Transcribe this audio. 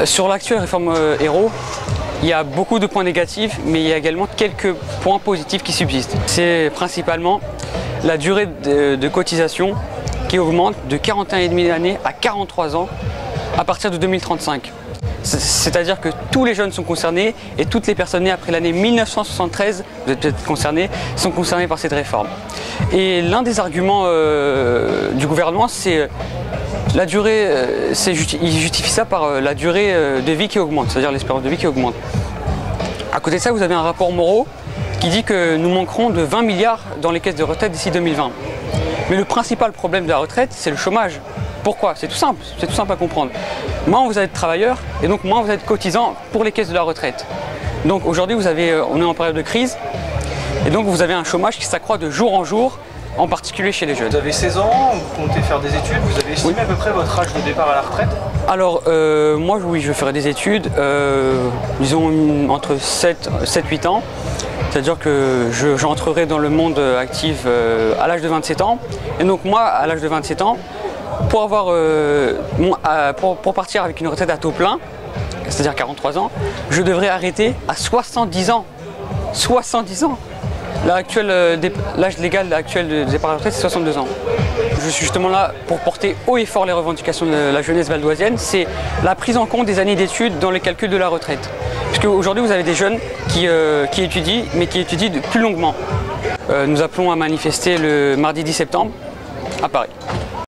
Sur l'actuelle réforme Hérault, il y a beaucoup de points négatifs, mais il y a également quelques points positifs qui subsistent. C'est principalement la durée de cotisation qui augmente de 41,5 années à 43 ans à partir de 2035. C'est-à-dire que tous les jeunes sont concernés et toutes les personnes nées après l'année 1973, vous êtes peut-être concernés, sont concernés par cette réforme. Et l'un des arguments du gouvernement, c'est la durée, il justifie ça par la durée de vie qui augmente, c'est-à-dire l'espérance de vie qui augmente. À côté de ça, vous avez un rapport Moreau qui dit que nous manquerons de 20 milliards dans les caisses de retraite d'ici 2020. Mais le principal problème de la retraite, c'est le chômage. Pourquoi? C'est tout simple à comprendre. Moins vous êtes travailleur et donc moins vous êtes cotisant pour les caisses de la retraite. Donc aujourd'hui, on est en période de crise et donc vous avez un chômage qui s'accroît de jour en jour, en particulier chez les jeunes. Vous avez 16 ans, vous comptez faire des études, vous avez estimé à peu près votre âge de départ à la retraite? Alors moi oui, je ferai des études, disons entre 7-8 ans. C'est-à-dire que j'entrerai dans le monde actif à l'âge de 27 ans. Et donc moi, à l'âge de 27 ans, pour partir avec une retraite à taux plein, c'est-à-dire 43 ans, je devrais arrêter à 70 ans. 70 ans! L'âge légal actuel de départ à la retraite, c'est 62 ans. Je suis justement là pour porter haut et fort les revendications de la jeunesse valdoisienne. C'est la prise en compte des années d'études dans le calcul de la retraite. Parce qu'aujourd'hui, vous avez des jeunes qui étudient, mais qui étudient plus longuement. Nous appelons à manifester le mardi 10 septembre à Paris.